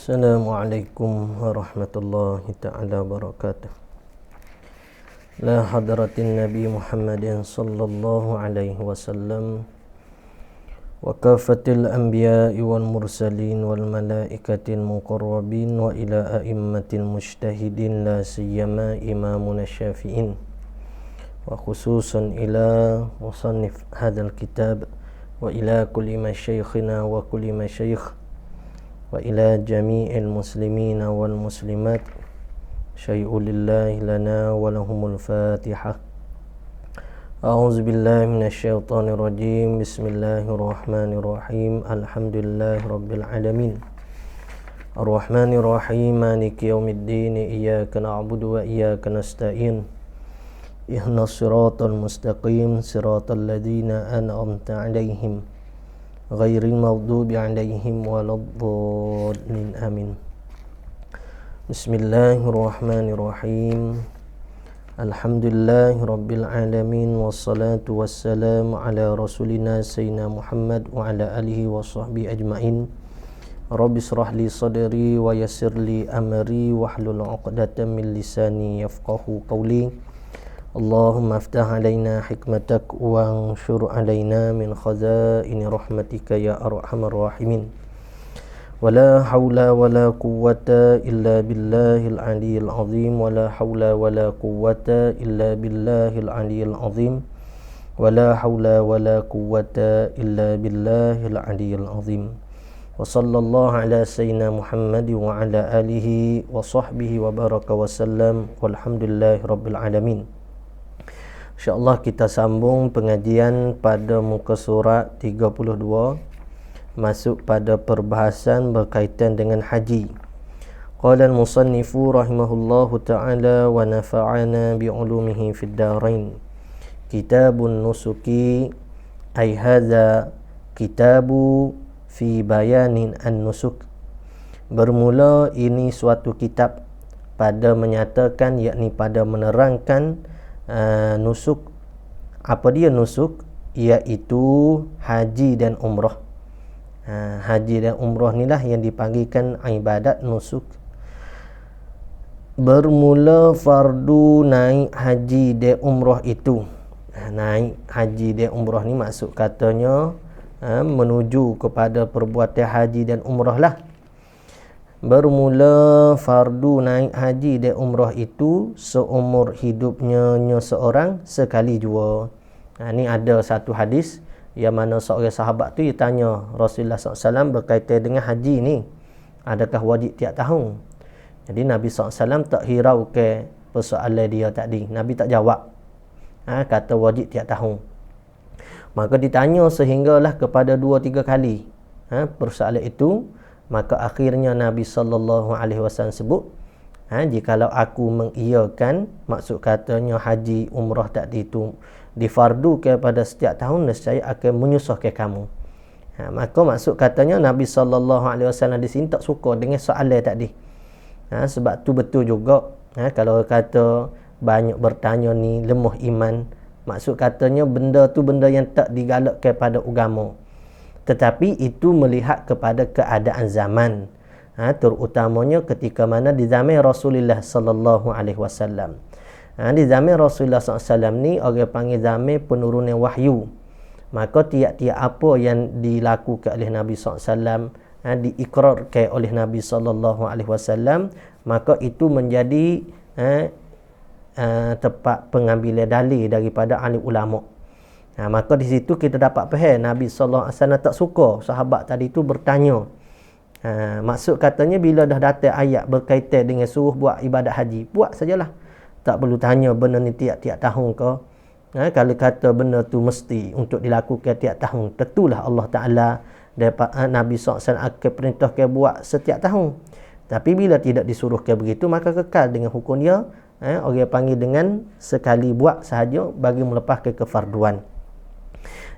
Assalamualaikum warahmatullahi ta'ala wabarakatuh. La hadratin Nabi Muhammadin sallallahu alaihi wasallam wa kafatil anbiya'i wal mursalin wal malaikatil muqarrabin wa ila a'immatil mujtahidin la siyama imamuna syafi'in wa khususan ila musannif hadzal kitab wa ila kulli masyaikhina wa kulli masyaikh wa ila jami'il muslimina wal muslimat syai'u lillahi lana wa lahumul fatihah. A'udzu billahi minasyaitonir rajim. Bismillahirrahmanirrahim. Alhamdulillahi rabbil alamin. Arrahmanir rahim. Maliki yaumiddin. Iyyaka na'budu wa iyyaka nasta'in. Ihdinas siratal mustaqim. Siratal ladzina an'amta 'alaihim ghairil maghdubi 'alaihim waladdallin. Amin. Bismillahirrahmanirrahim. Alhamdulillahi rabbil alamin wassalatu wassalamu ala rasulina sayyidina Muhammad wa ala alihi wa sahbihi ajmain. Rabbi shrah li sadri wa yassir li amri wahlul 'uqdatam min lisani yafqahu qawli. Allahumma aftah alaina hikmatak wa anshur alaina min khazaini rahmatika ya arhamar rahimin. Wala hawla wala quwwata illa billahil aliyyil azim. Wala hawla wala quwwata illa billahil aliyyil azim. Wala hawla wala quwwata illa billahil aliyyil azim. Wa sallallahu ala sayyidina Muhammad wa ala alihi wa sahbihi wa baraka wa sallam. Walhamdulillahi rabbil alamin. InsyaAllah kita sambung pengajian pada muka surat 32, masuk pada perbahasan berkaitan dengan haji. Qala al-musannifu rahimahullahu ta'ala wa nafa'ana bi'ulumihi fid darain. Kitabun nusuki ay hadza kitabu fi bayanin an-nusuk. Bermula ini suatu kitab pada menyatakan, yakni pada menerangkan nusuk. Apa dia nusuk? Iaitu haji dan umrah. Haji dan umrah inilah yang dipanggilkan ibadat nusuk. Bermula fardu naik haji dan umrah itu. Naik haji dan umrah ni maksud katanya menuju kepada perbuatan haji dan umrah lah. Bermula fardu naik haji dan umrah itu seumur hidupnya seorang sekali jua. Ni ada satu hadis yang mana seorang sahabat tu dia tanya Rasulullah SAW berkaitan dengan haji ni, adakah wajib tiap tahun? Jadi Nabi SAW tak hirau ke persoalan dia tadi. Nabi tak jawab. Kata wajib tiap tahun. Maka ditanya sehinggalah kepada 2-3 kali persoalan itu. Maka akhirnya Nabi SAW sebut, jikalau aku mengiyakan, maksud katanya haji umrah tadi itu difardukan pada setiap tahun, nescaya akan menyusahkan kamu. Maka maksud katanya Nabi SAW di sini tak suka dengan soalan tadi. Sebab tu betul juga, kalau kata banyak bertanya ni lemah iman, maksud katanya benda tu benda yang tak digalakkan pada agama. Tetapi itu melihat kepada keadaan zaman, terutamanya ketika mana di zaman Rasulullah sallallahu alaihi wasallam. Di zaman Rasulullah sallallahu alaihi wasallam ni orang panggil zaman penurunan wahyu. Maka tiap-tiap apa yang dilakukan oleh Nabi sallallahu alaihi wasallam, diikrarkan oleh Nabi sallallahu alaihi wasallam, maka itu menjadi tempat pengambilan dalil daripada ahli ulama. Maka di situ kita dapat faham Nabi SAW tak suka sahabat tadi tu bertanya. Maksud katanya bila dah datang ayat berkaitan dengan suruh buat ibadat haji, buat sajalah. Tak perlu tanya benda ni tiap-tiap tahun ke. Kalau kata benda tu mesti untuk dilakukan tiap tahun, tentulah Allah Ta'ala Nabi SAW akan perintahkan buat setiap tahun. Tapi bila tidak disuruhkan begitu, maka kekal dengan hukum dia. Orang panggil dengan sekali buat sahaja bagi melepaskan kefarduan.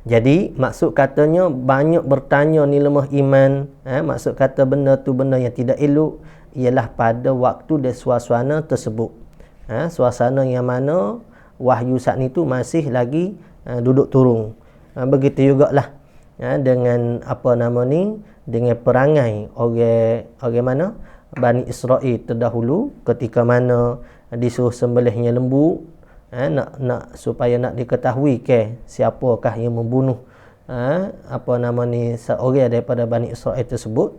Jadi maksud katanya banyak bertanya ni lemah iman. Maksud kata benda tu benda yang tidak elok ialah pada waktu dan suasana tersebut. Suasana yang mana wahyu saat ni tu masih lagi duduk turun. Begitu jugalah dengan apa nama ni, dengan perangai orang mana? Bani Israel terdahulu, ketika mana disuruh sembelihnya lembu, nak supaya nak diketahui siapakah yang membunuh seorang daripada Bani Israel tersebut.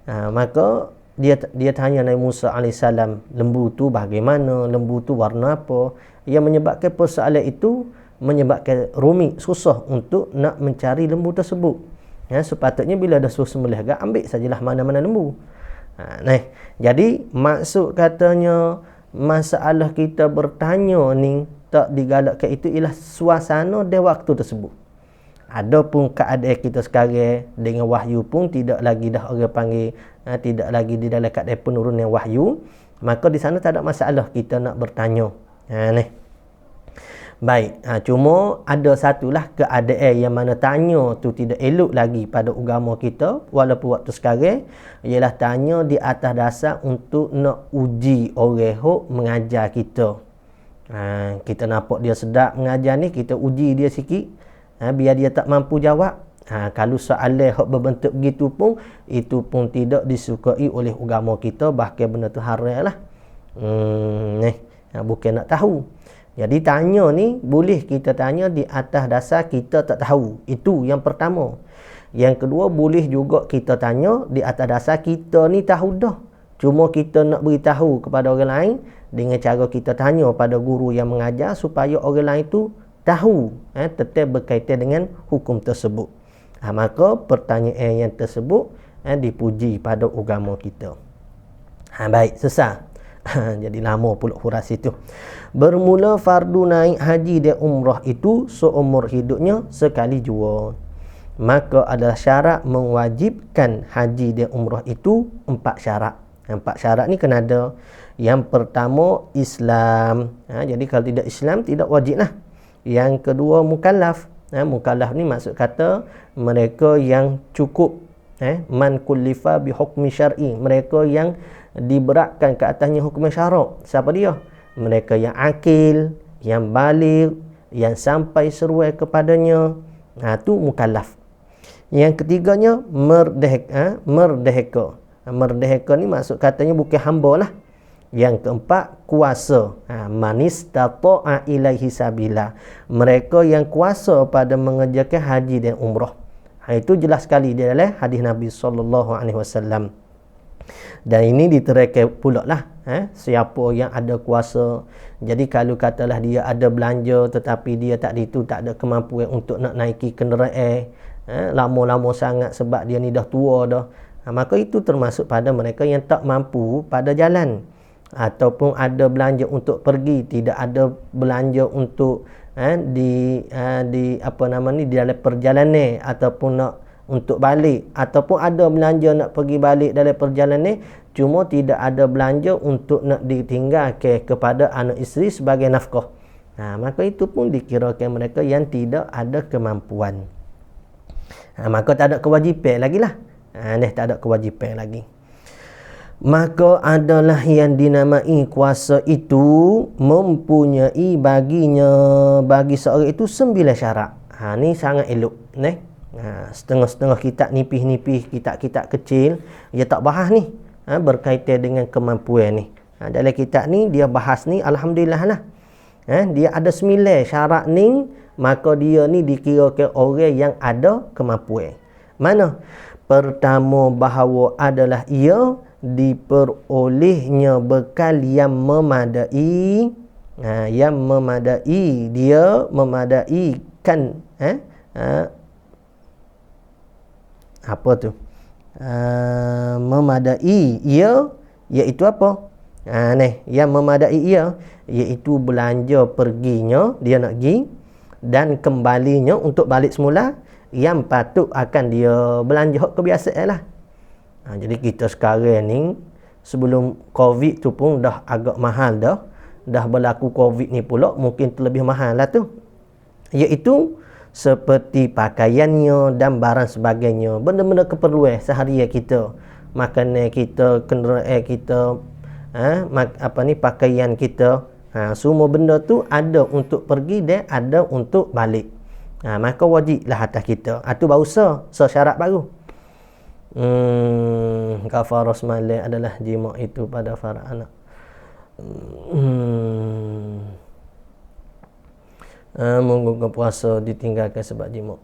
Maka dia tanya Nabi Musa AS, lembu tu bagaimana, lembu tu warna apa, yang menyebabkan persoalan itu menyebabkan rumit, susah untuk nak mencari lembu tersebut. Sepatutnya bila dah suruh sembelih agak, ambil sajalah mana-mana lembu. Jadi maksud katanya masalah kita bertanya ni tak digalakkan itu ialah suasana di waktu tersebut. Adapun keadaan kita sekarang dengan wahyu pun tidak lagi dah orang panggil, tidak lagi di dalam keadaan penurunan wahyu, maka di sana tak ada masalah kita nak bertanya. Baik, cuma ada satulah keadaan yang mana tanya tu tidak elok lagi pada agama kita walaupun waktu sekarang, ialah tanya di atas dasar untuk nak uji orang hok mengajar kita. Kita nampak dia sedap mengajar ni, kita uji dia sikit, biar dia tak mampu jawab. Kalau soalan hok berbentuk begitu pun, itu pun tidak disukai oleh agama kita, bahkan benda tu haram lah. Bukan nak tahu. Jadi tanya ni boleh kita tanya di atas dasar kita tak tahu. Itu yang pertama. Yang kedua, boleh juga kita tanya di atas dasar kita ni tahu dah, cuma kita nak beritahu kepada orang lain dengan cara kita tanya pada guru yang mengajar supaya orang lain tu tahu, tetap berkaitan dengan hukum tersebut. Maka pertanyaan yang tersebut dipuji pada agama kita. Baik, selesai. Jadi lama pula huraf itu. Bermula fardu naik haji dan umrah itu seumur hidupnya sekali jua. Maka adalah syarat mewajibkan haji dan umrah itu 4 syarat. 4 syarat ni kena ada. Yang pertama, Islam. Jadi kalau tidak Islam, tidak wajib lah. Yang kedua, mukallaf. Mukallaf ni maksud kata mereka yang cukup, man kullifa bi hukmi syar'i, mereka yang diberatkan ke atasnya hukum syarak. Siapa dia? Mereka yang akil, yang baligh, yang sampai seruai kepadanya. Tu mukallaf. Yang ketiganya merdeka. Merdeka ni maksud katanya bukan hamba lah. Yang keempat, kuasa. Manistata'a ilaihi sabila. Mereka yang kuasa pada mengerjakan haji dan umrah. Itu jelas sekali di dalam hadis Nabi SAW. Dan ini diterangkan pula lah, siapa yang ada kuasa. Jadi kalau katalah dia ada belanja tetapi dia tak ada kemampuan untuk nak naiki kenderaan, lama-lama sangat sebab dia ni dah tua dah, maka itu termasuk pada mereka yang tak mampu pada jalan. Ataupun ada belanja untuk pergi, tidak ada belanja untuk di dalam perjalanan, ataupun nak untuk balik, ataupun ada belanja nak pergi balik dalam perjalanan, cuma tidak ada belanja untuk nak ditinggalkan kepada anak isteri sebagai nafkah. Maka itu pun dikirakan mereka yang tidak ada kemampuan. Maka tak ada kewajipan lagi lah. Tak ada kewajipan lagi. Maka adalah yang dinamai kuasa itu mempunyai bagi seorang itu 9 syarat. Ni sangat elok. Setengah-setengah kitab nipis-nipis, kitab-kitab kecil, dia tak bahas ni berkaitan dengan kemampuan ni. Dalam kitab ni dia bahas ni, alhamdulillah lah. Dia ada 9 syarat ni, maka dia ni dikirakan orang yang ada kemampuan. Mana? Pertama, bahawa adalah ia diperolehnya bekal yang memadai. Yang memadai, dia memadaikan apa tu? Memadai ia iaitu apa? Yang memadai ia iaitu belanja perginya, dia nak pergi, dan kembalinya untuk balik semula yang patut akan dia belanja kebiasaan lah. Jadi kita sekarang ni, sebelum Covid tu pun dah agak mahal dah. Dah berlaku Covid ni pula mungkin terlebih mahal lah tu. Iaitu seperti pakaiannya dan barang sebagainya, benda-benda keperluan seharian kita, makanan kita, kenderaan kita, pakaian kita, semua benda tu ada untuk pergi dan ada untuk balik. Maka wajiblah atas kita. Itu baru syarat baru. Kafarah semalam adalah jima' itu pada para anak. Menggugah puasa ditinggalkan sebab jima'.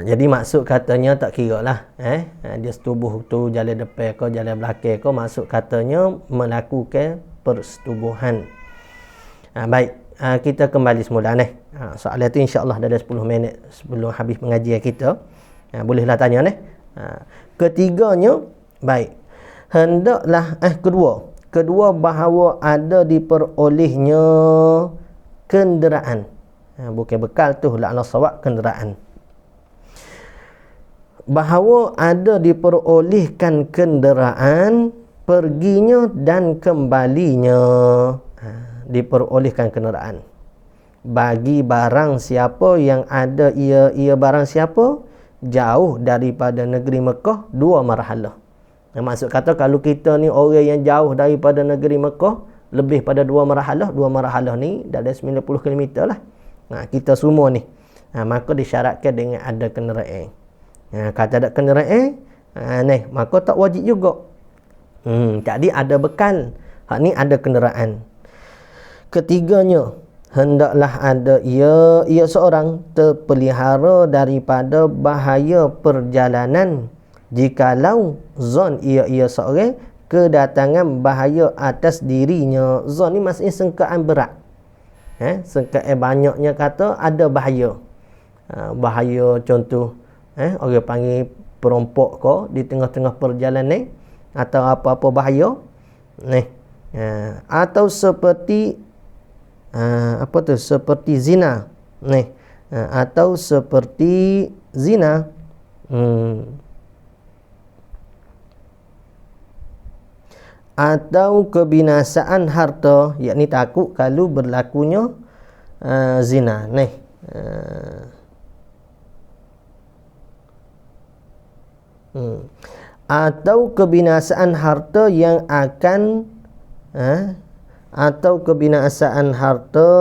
Jadi maksud katanya tak kira lah. Dia setubuh tu jalan depan ke jalan belakang ke, maksud katanya melakukan persetubuhan. Baik, kita kembali semula ni. Soalan tu insya-Allah dah ada 10 minit sebelum habis pengajian kita. Bolehlah tanya ni. Ketiganya, baik. Hendaklah kedua bahawa ada diperolehnya kenderaan. Bukan bekal tu, la'ala sawab kenderaan. Bahawa ada diperolehkan kenderaan perginya dan kembalinya. Diperolehkan kenderaan bagi barang siapa yang ada ia barang siapa jauh daripada negeri Mekah 2 marhalah. Maksud kata kalau kita ni orang yang jauh daripada negeri Mekah lebih pada 2 marhalah ni dah ada 90 km lah. Kita semua ni maka disyaratkan dengan ada kenderaan. Kata ada kenderaan maka tak wajib juga. Jadi ada bekal, hak ni ada kenderaan. Ketiganya, hendaklah ada ia seorang terpelihara daripada bahaya perjalanan jikalau zon ia seorang kedatangan bahaya atas dirinya. Zon ni maksudnya sangkaan berat. Sangkaan banyaknya kata ada bahaya. Bahaya contoh orang panggil perompok ko di tengah-tengah perjalanan atau apa-apa bahaya atau seperti seperti zina atau seperti zina atau kebinasaan harta, yakni takut kalau berlakunya zina atau kebinasaan harta yang akan atau kebinasaan harta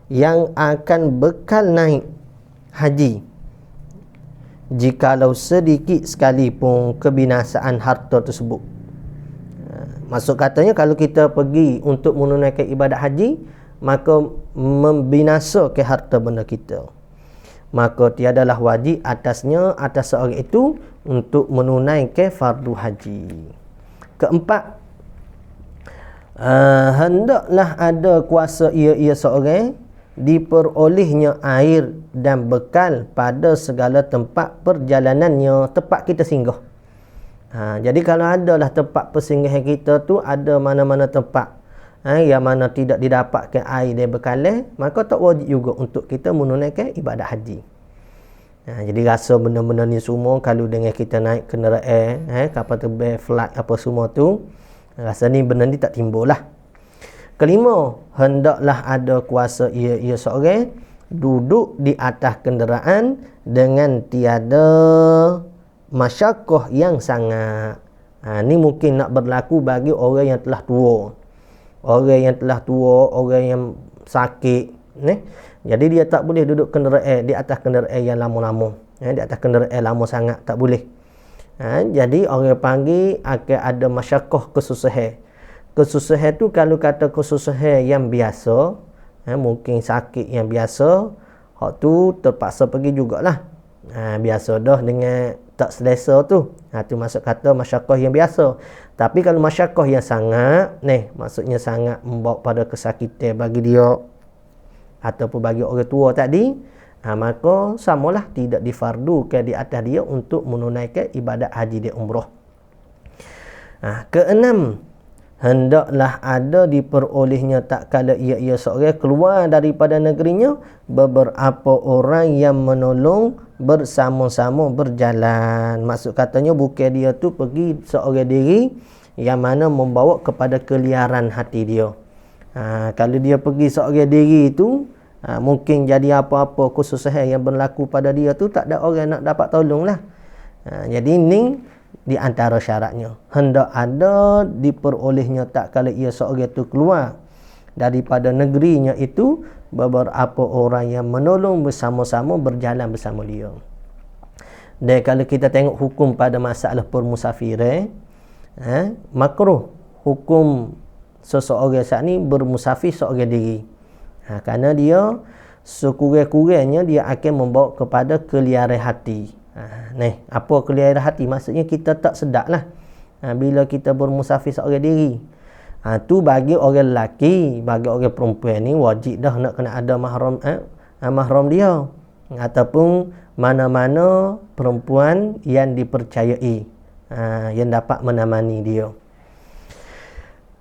yang akan bekal naik haji jikalau sedikit sekalipun kebinasaan harta tersebut. Maksud katanya kalau kita pergi untuk menunaikan ibadat haji, maka membinasakan harta benda kita, maka tiadalah wajib atas seorang itu untuk menunaikan fardu haji. Keempat, hendaklah ada kuasa ia seorang diperolehnya air dan bekal pada segala tempat perjalanannya, tempat kita singgah. Jadi kalau adalah tempat persinggahan kita tu ada mana-mana tempat yang mana tidak didapatkan air dan bekalan, maka tak wajib juga untuk kita menunaikan ibadat haji. Jadi rasa benda-benda ni semua kalau dengan kita naik kenderaan kapal terbang, flight apa semua tu, rasa ni benda ni tak timbul lah. Kelima, hendaklah ada kuasa ia seorang duduk di atas kenderaan dengan tiada masyakkah yang sangat. Ni mungkin nak berlaku bagi orang yang telah tua. Orang yang sakit jadi dia tak boleh duduk kenderaan di atas kenderaan yang lama-lama. Di atas kenderaan lama sangat tak boleh. Jadi orang panggil akan ada masyakkah, kesusahan. Kesusahan tu kalau kata kesusahan yang biasa, mungkin sakit yang biasa, hak tu terpaksa pergi jugalah. Biasa dah dengan tak selesa tu. Tu maksud kata masyakkah yang biasa. Tapi kalau masyakkah yang sangat, maksudnya sangat membawa pada kesakitan bagi dia ataupun bagi orang tua tadi, maka samalah tidak difardukan di atas dia untuk menunaikan ibadat haji dan umrah. Keenam, hendaklah ada diperolehnya tak kala ia seorang keluar daripada negerinya beberapa orang yang menolong bersama-sama berjalan. Maksud katanya bukan dia tu pergi seorang diri yang mana membawa kepada keliaran hati dia. Kalau dia pergi seorang diri tu, mungkin jadi apa-apa kesusahan yang berlaku pada dia tu, tak ada orang nak dapat tolong lah. Jadi ni di antara syaratnya, hendak ada diperolehnya tak kala ia seorang tu keluar daripada negerinya itu beberapa orang yang menolong bersama-sama berjalan bersama dia. Dan kalau kita tengok hukum pada masalah permusafiran, makruh hukum seseorang saat ni bermusafir seorang diri. Kerana dia sekurang-kurangnya dia akan membawa kepada keliaran hati. Apa keliaran hati? Maksudnya kita tak sedap lah bila kita bermusafir seorang diri. Tu bagi orang lelaki, bagi orang perempuan ni wajib dah nak kena ada mahram dia, ataupun mana-mana perempuan yang dipercayai, yang dapat menemani dia.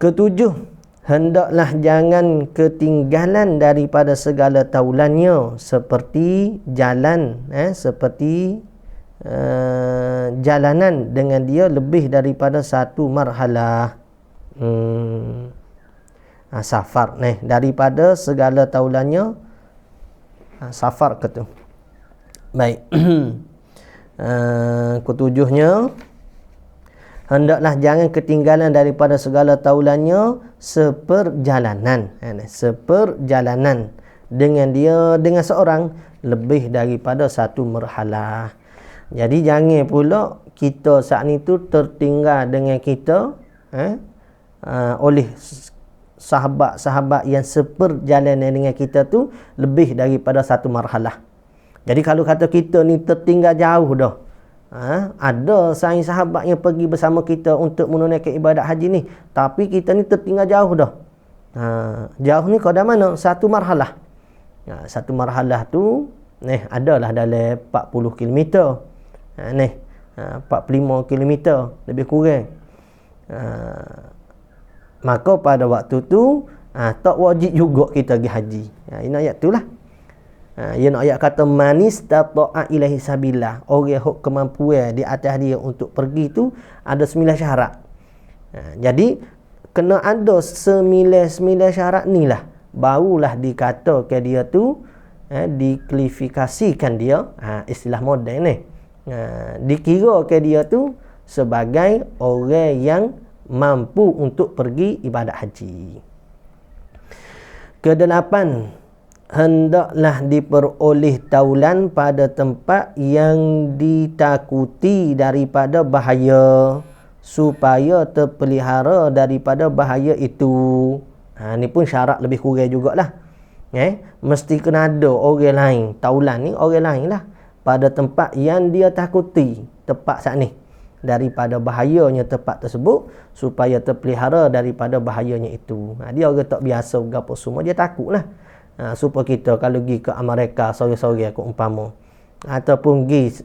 Ketujuh, hendaklah jangan ketinggalan daripada segala taulannya, seperti jalan, jalanan dengan dia lebih daripada satu marhalah. Safar daripada segala taulannya, safar kata. Baik. Ketujuhnya, hendaklah jangan ketinggalan daripada segala taulannya seperjalanan, seperjalanan dengan dia, dengan seorang lebih daripada satu marhalah. Jadi jangan pula kita saat ni tu tertinggal dengan kita oleh sahabat-sahabat yang seperjalanan dengan kita tu lebih daripada satu marhalah. Jadi kalau kata kita ni tertinggal jauh dah, ada sahabat yang pergi bersama kita untuk menunaikan ibadat haji ni, tapi kita ni tertinggal jauh dah. Jauh ni pada mana? Satu marhalah. Satu marhalah tu adalah dalam 40 km. 45 km lebih kurang. Maka pada waktu tu tak wajib juga kita pergi haji. Ini ayat tu lah. Yang ayat kata manis tata'a ilahi sabila, orang hok kemampuan di atas dia untuk pergi tu ada 9 syarat. Jadi kena ada 9 syarat ni lah, barulah dikatakan dia tu dikualifikasikan dia, istilah moden ni, dikirakan dia tu sebagai orang yang mampu untuk pergi ibadat haji. Kedelapan, hendaklah diperoleh taulan pada tempat yang ditakuti daripada bahaya, supaya terpelihara daripada bahaya itu. Ni pun syarat lebih kurang jugalah. Mesti kena ada orang lain, taulan ni orang lain lah, pada tempat yang dia takuti, tempat saat ni, daripada bahayanya tempat tersebut, supaya terpelihara daripada bahayanya itu. Dia orang tak biasa berapa semua, dia takut lah. Supaya kita kalau pergi ke Amerika sore-sore aku umpama, ataupun pergi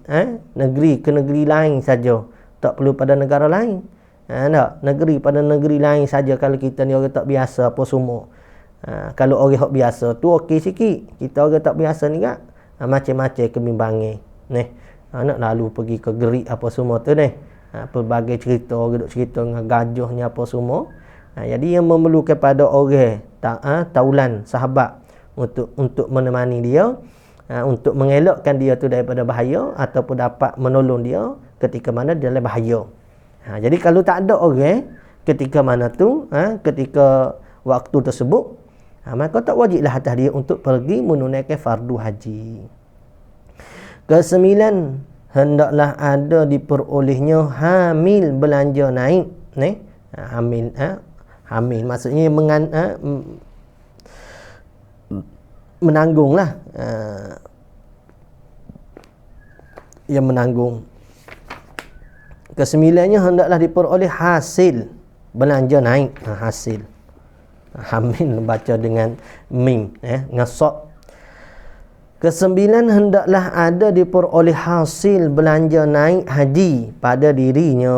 negeri ke negeri lain saja, tak perlu pada negara lain, negeri pada negeri lain saja. Kalau kita ni orang tak biasa apa semua, kalau orang hok biasa tu okey sikit, kita orang tak biasa ni kan, macam-macam kebimbangan nak lalu pergi ke gerik apa semua tu pelbagai cerita, orang duk cerita dengan gajahnya apa semua. Jadi yang memerlukan pada orang taulan sahabat untuk menemani dia, untuk mengelakkan dia tu daripada bahaya, ataupun dapat menolong dia ketika mana dia dalam bahaya. Jadi kalau tak ada orang ketika mana tu, ketika waktu tersebut, maka tak wajiblah atas dia untuk pergi menunaikan fardu haji. Kesembilan, hendaklah ada diperolehnya hamil belanja naik. Hamil maksudnya menanggung lah, yang menanggung. Kesembilannya, hendaklah diperoleh hasil belanja naik. Hasil hamil baca dengan mim, ngasok. Kesembilan, hendaklah ada diperoleh hasil belanja naik haji pada dirinya.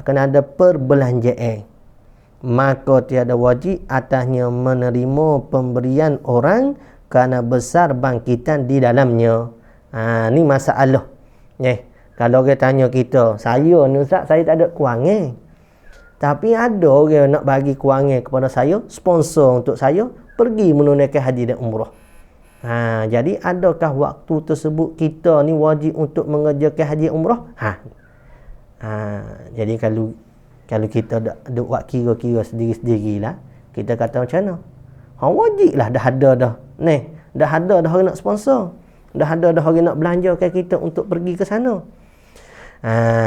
Kena ada perbelanjaan, maka tiada wajib atasnya menerima pemberian orang kerana besar bangkitan di dalamnya. Ni masalah. Kalau orang tanya kita, saya ni Ustaz, saya tak ada kewangan, tapi ada orang nak bagi kewangan kepada saya, sponsor untuk saya pergi menunaikan haji dan umrah. Jadi adakah waktu tersebut kita ni wajib untuk mengerjakan haji umrah? Jadi kalau kita duk buat kira-kira sendiri-sendirilah, kita kata macam mana? Wajib lah dah ada dah. Dah ada dah orang nak sponsor. Dah ada dah orang nak belanjakan kita untuk pergi ke sana.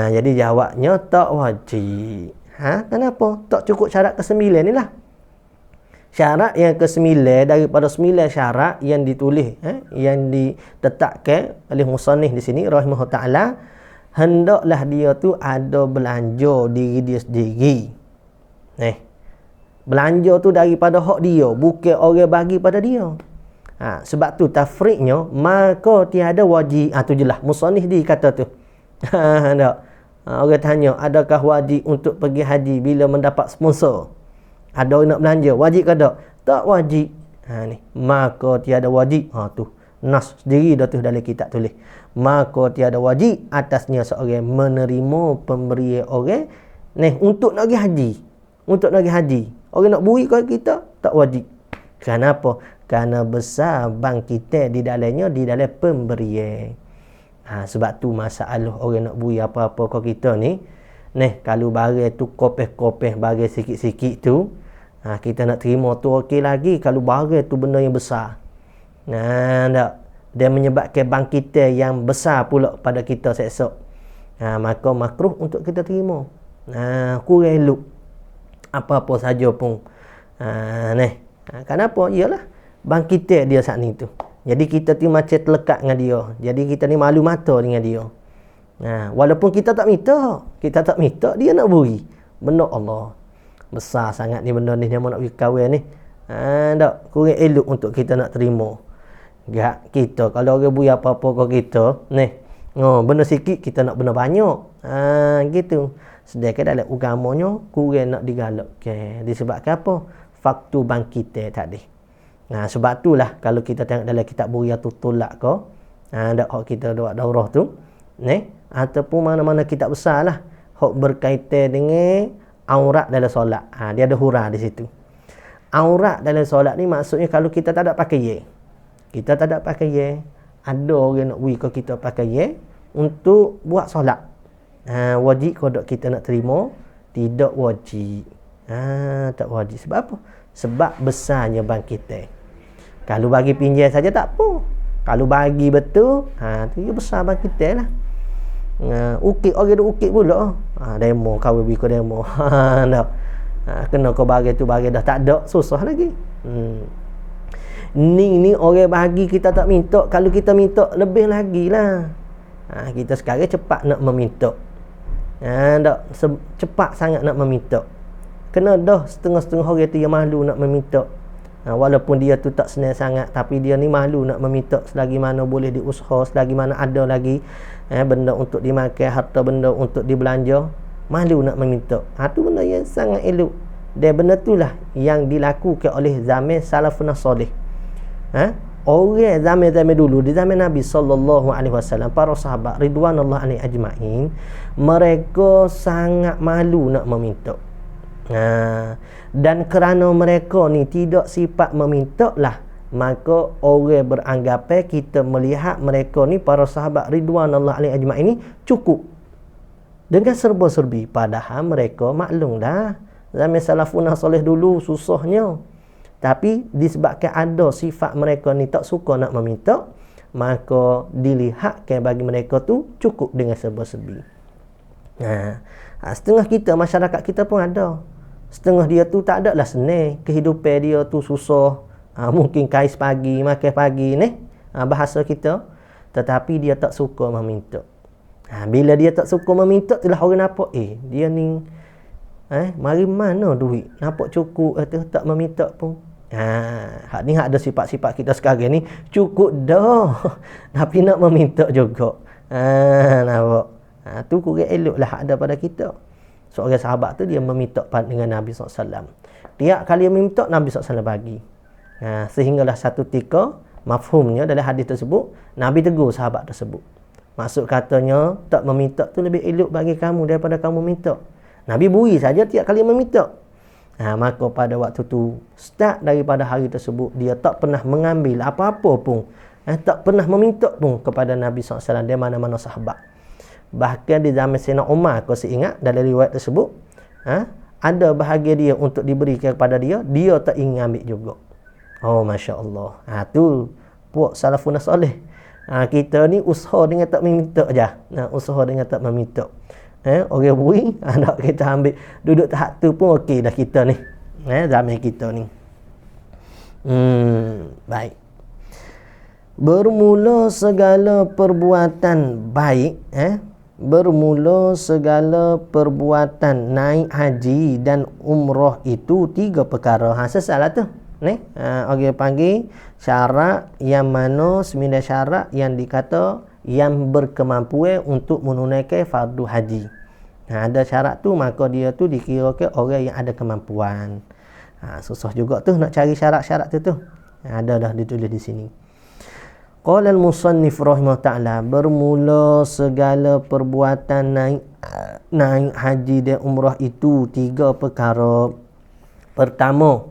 Jadi jawabnya tak wajib. Kenapa? Tak cukup syarat ke-9 ni lah. Syarat yang ke-9 daripada 9 syarat yang ditulis, yang ditetapkan oleh musannif di sini rahimahullah taala, hendaklah dia tu ada belanja diri dia sendiri. Belanja tu daripada hak dia, bukan orang bagi pada dia. Sebab tu tafriqnya, maka tiada wajib. Tu jelas musannif dia kata tu. Tak. Orang tanya, adakah wajib untuk pergi haji bila mendapat sponsor? Ada orang nak belanja, wajib ke tak? Tak wajib. Ni, maka tiada wajib. Tu nas sendiri dah tu dalam kitab tulis. Maka tiada wajib atasnya seorang menerima pemberian orang untuk nak pergi haji. Untuk nak pergi haji. Orang nak beri kat kita, tak wajib. Kenapa? Kerana besar bank kita di dalamnya, di dalam pemberian. Sebab tu masalah orang nak beri apa-apa kat kita ni, kalau barang tu kopeh-kopeh barang sikit-sikit tu, kita nak terima tu okey lagi. Kalau barang tu benda yang besar, tak, dia menyebabkan bank kita yang besar pula pada kita esok, maka makruh untuk kita terima. Kurang elok apa-apa saja pun. Kenapa? Iyalah bank kita dia saat ni tu. Jadi kita tu macam terlekat dengan dia. Jadi kita ni malu mata dengan dia. Walaupun kita tak minta, dia nak beri. Benda Allah. Besar sangat ni benda ni, yang nak pergi kahwin ni. Tak, kurang elok untuk kita nak terima. Kita kalau orang beri apa-apa kat kita, benda sikit kita nak benda banyak. Gitu. Sedangkan dalam agamanya kurang nak digalakkan. Disebabkan apa? Faktor bangkit tadi. Sebab itulah kalau kita tengok dalam kitab Buriyatul Tulak ke, ada hak kita buat daurah tu, ataupun mana-mana kitab besar lah, hak berkaitan dengan aurat dalam solat. Dia ada hurah di situ. Aurat dalam solat ni maksudnya kalau kita tak ada pakai ye. Kita tak ada pakai ye, ada orang nak beri ke kita pakai ye untuk buat solat. Wajib kodok kita nak terima? Tidak wajib. Tak wajib. Sebab apa? Sebab besarnya bank kita. Kalau bagi pinjam saja tak apa. Kalau bagi betul, tu besar bank kita lah. Ukit, orang duk ukit pula. Demo, kau beri kau demo. Tak. Kena kau bagi tu, bagi dah tak ada, susah lagi. Ni orang bagi kita tak minta. Kalau kita minta lebih lagi lah. Kita sekarang cepat nak meminta. Tak, cepat sangat nak meminta. Kena dah setengah-setengah orang tu yang malu nak meminta. Walaupun dia tu tak senang sangat, tapi dia ni malu nak meminta selagi mana boleh diusaha, selagi mana ada lagi benda untuk dimakan, harta benda untuk dibelanja, malu nak meminta. Tu benda yang sangat elok. Dan benda itulah yang dilakukan oleh zaman salafun salih. Orang zaman-zaman dulu, di zaman Nabi SAW, para sahabat ridwanullah alaihi ajma'in, mereka sangat malu nak meminta. Dan kerana mereka ni tidak sifat meminta lah, maka orang beranggapan kita melihat mereka ni, para sahabat ridwanullah alaihi ajma'in ni cukup dengan serba-serbi. Padahal mereka maklum dah zaman salafun salih dulu susahnya. Tapi disebabkan ada sifat mereka ni tak suka nak meminta, maka dilihatkan bagi mereka tu cukup dengan serba-serbi. Setengah kita, masyarakat kita pun ada. Setengah dia tu tak ada lah senang. Kehidupan dia tu susah. Mungkin kais pagi, makan pagi ni. Bahasa kita. Tetapi dia tak suka meminta. Bila dia tak suka meminta, itulah orang nampak, dia ni mari mana duit? Nampak cukup, tak meminta pun. Hak ni ada sifat-sifat kita sekarang ni. Cukup dah. Tapi nak meminta juga. Nampak? Tu kurang elok lah ada pada kita. Seorang sahabat tu dia meminta dengan Nabi SAW. Tiap kali dia meminta, Nabi SAW bagi. Sehinggalah satu tika, mafhumnya dalam hadis tersebut, Nabi tegur sahabat tersebut. Maksud katanya, tak meminta tu lebih elok bagi kamu daripada kamu minta. Nabi beri saja tiap kali meminta. Maka pada waktu tu, start daripada hari tersebut, dia tak pernah mengambil apa-apa pun. Tak pernah meminta pun kepada Nabi SAW dari mana-mana sahabat. Bahkan di zaman Sayyidina Umar, kau ingat dalam riwayat tersebut, ada bahagia dia untuk diberikan kepada dia, dia tak ingin ambil juga. Oh, Masya Allah. Tu puak salafun soleh. Kita ni usaha dengan tak meminta je. Usaha dengan tak meminta. Orang bui, nak kita ambil duduk tahap tu pun okey dah kita ni. Zaman kita ni. Baik. Bermula segala perbuatan baik, bermula segala perbuatan naik haji dan umrah itu 3 perkara. Sesalah tu. Orang panggil syarat yang mana 9 syarat yang dikata yang berkemampuan untuk menunaikan fardu haji. Ada syarat tu, maka dia tu dikirakan orang yang ada kemampuan. Susah juga tu nak cari syarat-syarat tu. Ada dah ditulis di sini. Qala al-musannif rahimahullah ta'ala, bermula segala perbuatan naik haji dan umrah itu 3 perkara. Pertama,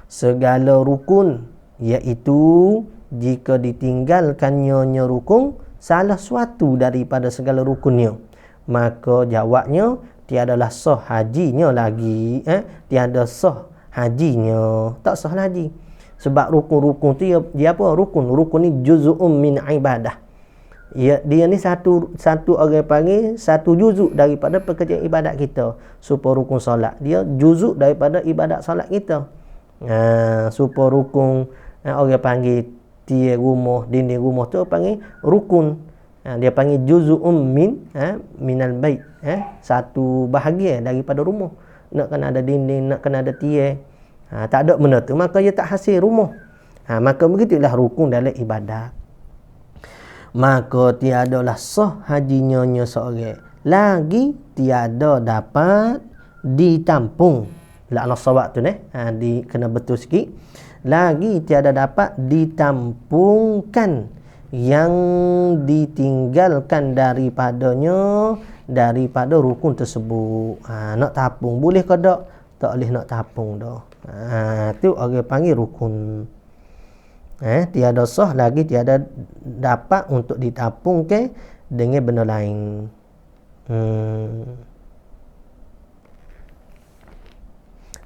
segala rukun, iaitu jika ditinggalkannya rukun salah suatu daripada segala rukunnya, maka jawabnya tiadalah sah hajinya lagi. Tiada sah hajinya, tak sah haji. Sebab rukun-rukun tu dia apa? Rukun ni juz'un min ibadah. Dia ni satu orang panggil satu juzuk daripada pekerjaan ibadat kita. Supaya rukun solat, dia juzuk daripada ibadat solat kita. Supaya rukun orang panggil tiang rumah, dinding rumah tu panggil rukun. Dia panggil juz'un minal bait. Satu bahagian daripada rumah. Nak kena ada dinding, nak kena ada tiang. Tak ada benda tu, maka dia tak hasil rumah. Maka begitulah rukun dalam ibadat. Maka tiadalah sah hajinya seorang lagi, tiada dapat ditampung. Laknah sawab tu kena betul sikit. Lagi tiada dapat ditampungkan yang ditinggalkan daripada rukun tersebut. Nak tapung boleh ke tak? Tak boleh nak tapung dah. Tu orang panggil rukun. Tiada sah lagi, tiada dapat untuk ditapungkan dengan benda lain.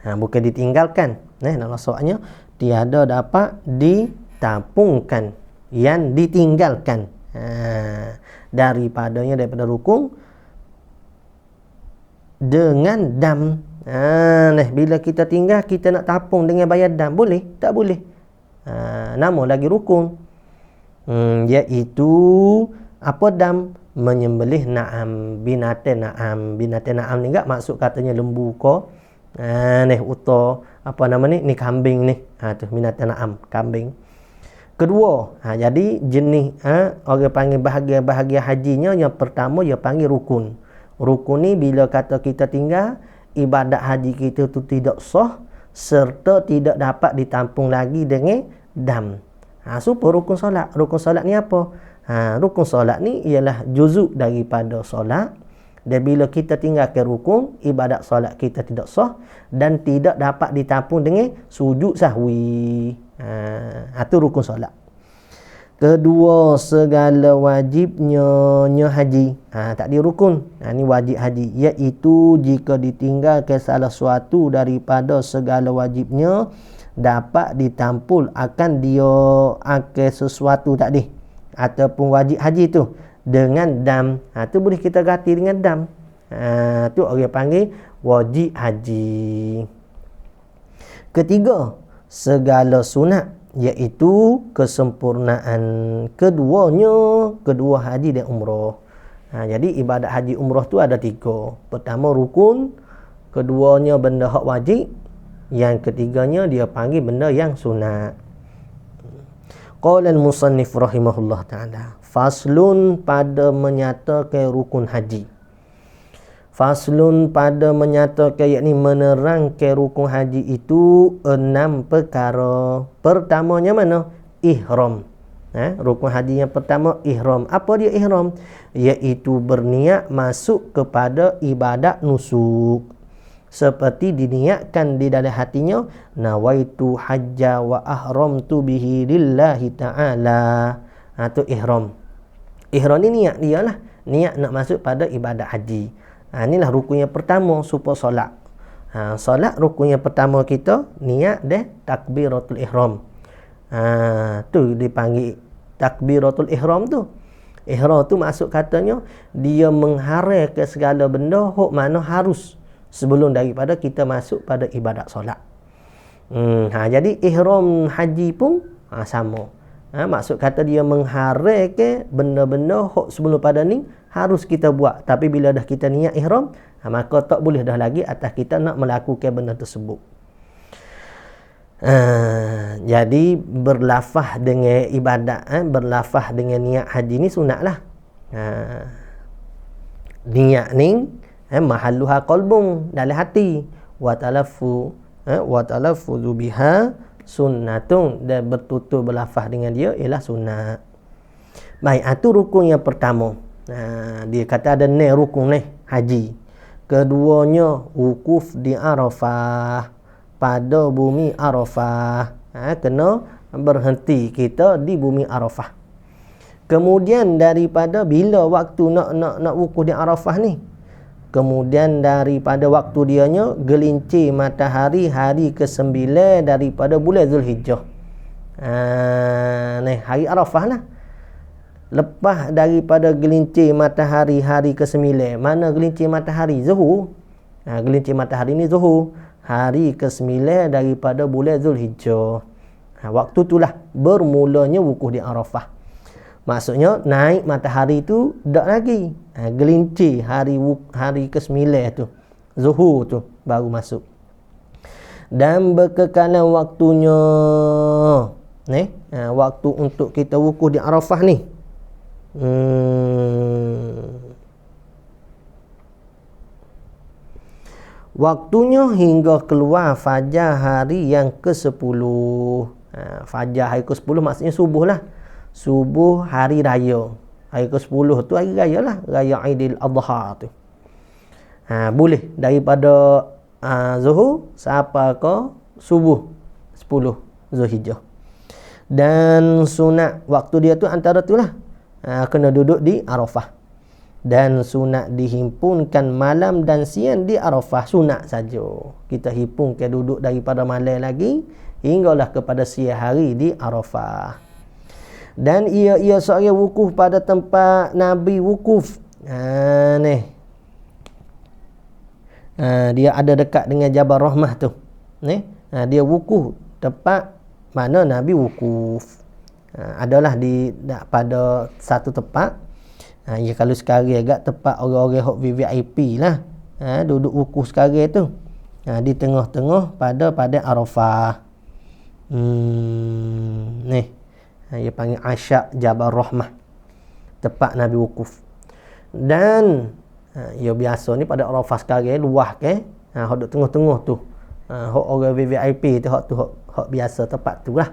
Bukan ditinggalkan. Dalam soalnya tiada dapat ditapungkan yang ditinggalkan daripada rukun dengan dam. Bila kita tinggal, kita nak tapung dengan bayar dam, boleh? Tak boleh. Nama lagi rukun. Iaitu apa dam? Menyembelih na'am, binatang na'am. Binatang na'am ni enggak maksud katanya lembu ko. Uta, apa nama ni? Ni kambing ni. Tu binatang na'am, kambing. Kedua, jadi jenis orang panggil bahagian hajinya, yang pertama dia panggil rukun. Rukun ni bila kata kita tinggal, ibadat haji kita tu tidak sah serta tidak dapat ditampung lagi dengan dam. Supaya rukun solat. Rukun solat ni apa? Rukun solat ni ialah juzuk daripada solat. Dan bila kita tinggalkan rukun, ibadat solat kita tidak sah dan tidak dapat ditampung dengan sujud sahwi. Itu rukun solat. Kedua, segala wajibnya haji. Tak di rukun. Ini wajib haji. Iaitu jika ditinggalkan salah suatu daripada segala wajibnya, dapat ditampul akan dia akan sesuatu tadi. Ataupun wajib haji tu dengan dam. Tu boleh kita ganti dengan dam. Tu orang panggil wajib haji. Ketiga, segala sunat, iaitu kesempurnaan kedua haji dan umrah. Jadi ibadat haji umrah tu ada 3. Pertama rukun, keduanya benda hak wajib, yang ketiganya dia panggil benda yang sunat. Qala al-musannif rahimahullah ta'ala, faslun pada menyatakan rukun haji. Faslun pada menyatakan, yakni menerangkan rukun haji itu 6 perkara. Pertamanya mana? Ihram. Rukun haji yang pertama ihram. Apa dia ihram? Iaitu berniat masuk kepada ibadat nusuk. Seperti diniatkan di dalam hatinya, nawaitu hajja wa ahramtu bihi lillahi ta'ala. Itu ihram. Ihram ni niat dia lah. Niat nak masuk pada ibadat haji. Inilah rukun yang pertama supaya solat. Solat rukun yang pertama kita niat dan takbiratul ihram. Tu dipanggil takbiratul ihram tu. Ihram tu maksud katanya dia mengharai ke segala benda hok mana harus sebelum daripada kita masuk pada ibadat solat. Jadi ihram haji pun sama. Maksud kata dia mengharai ke benda-benda hok sebelum pada ni harus kita buat. Tapi bila dah kita niat ihram, maka tak boleh dah lagi atas kita nak melakukan benda tersebut. Jadi berlafaz dengan ibadat, berlafaz dengan niat haji ni sunat lah. Niat ni mahalluha qalbun, dalam hati. Wa talaffuzu biha sunnatun, dan bertutur berlafaz dengan dia ialah sunat. Baik, itu rukun yang pertama. Dia kata ada ni rukun ni haji. Keduanya wukuf di Arafah, pada bumi Arafah. Kena berhenti kita di bumi Arafah. Kemudian daripada bila waktu nak wukuf di Arafah ni, kemudian daripada waktu dianya gelincir matahari hari ke-9 daripada bulan Zulhijjah. Ni hari Arafah lah. Lepas daripada gelincir matahari hari ke-9, mana gelincir matahari? Zuhur. Gelincir matahari ni zuhur, hari ke-9 daripada bulan Zulhijjah. Waktu itulah bermulanya wukuf di Arafah. Maksudnya naik matahari tu tak lagi. Gelincir hari ke-9 tu, zuhur tu baru masuk. Dan berkekalan waktunya ni, waktu untuk kita wukuf di Arafah ni. Waktunya hingga keluar fajar hari yang ke-10. Fajar hari ke-10 maksudnya subuh lah. Subuh hari raya. Hari ke-10 tu hari raya lah, raya Aidil Adha tu. Boleh daripada zuhur sampai ke subuh 10 Zulhijjah. Dan sunat waktu dia tu antara tu lah, kena duduk di Arafah. Dan sunat dihimpunkan malam dan siang di Arafah. Sunat saja. Kita himpunkan duduk daripada malam lagi hinggalah kepada siang hari di Arafah. Dan ia seorang wukuf pada tempat Nabi wukuf. Dia ada dekat dengan Jabal Rahmah tu. Dia wukuf tempat mana Nabi wukuf. Adalah pada satu tempat. Ya kalau sekarang agak tempat orang-orang hok VIP lah. Duduk wukuf sekarang tu. Di tengah-tengah pada Arafah. Dia panggil Asyak Jabal Rahmah, tempat Nabi wukuf. Dan ya biasa ni pada Arafah sekarang luah ke, hok duduk tengah-tengah tu. Hok orang VIP tu, hok biasa tempat tu lah.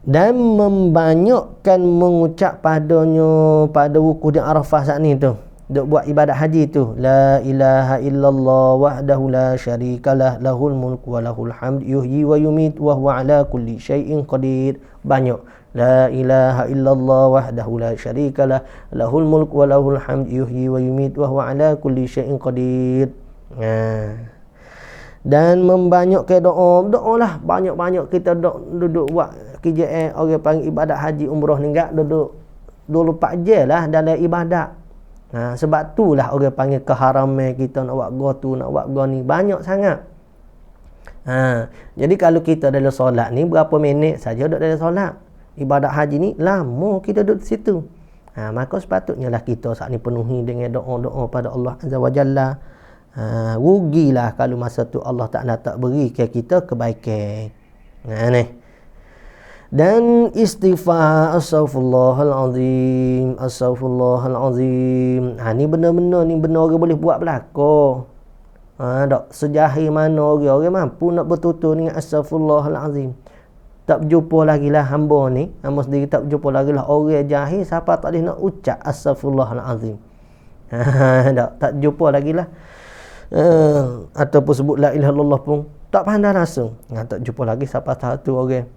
Dan membanyakkan mengucap padanya pada wukuf di Arafah saat ni tu, duk buat ibadat haji tu, la ilaha illallah wahdahu la syarikalah lahul mulku wa lahul hamd yuhyi wa yumit wa huwa ala kulli syai'in qadir. Banyak la ilaha illallah wahdahu la syarikalah lahul mulku wa lahul hamd yuhyi wa yumit wa huwa ala kulli syai'in qadir. Dan membanyakkan doa lah, banyak-banyak kita duduk buat kerja orang panggil ibadat haji umrah ni enggak duduk 24 jam lah dalam ibadat. Sebab itulah orang panggil keharaman kita nak buat go tu, nak buat go ni banyak sangat. Jadi kalau kita dalam solat ni berapa minit saja duduk dalam solat. Ibadat haji ni lama kita duduk di situ. Maka sepatutnya lah kita saat ni penuhi dengan doa-doa pada Allah Azza wa Jalla. Rugilah kalau masa tu Allah Ta'ala tak beri ke kita kebaikan. Dan istighfar, astaghfirullahalazim, astaghfirullahalazim. Ni benda-benda ni benda orang boleh buat belaka. Tak sejahir mana orang mampu nak bertutur dengan astaghfirullahalazim. Tak berjumpa lagi lah hamba ni, hamba sendiri tak berjumpa lagi lah orang jahil siapa tak boleh nak ucap astaghfirullahalazim. Tak jumpa lagi lah. Ataupun sebut la ilaha illallah pun tak pandai langsung. Tak jumpa lagi siapa satu orang.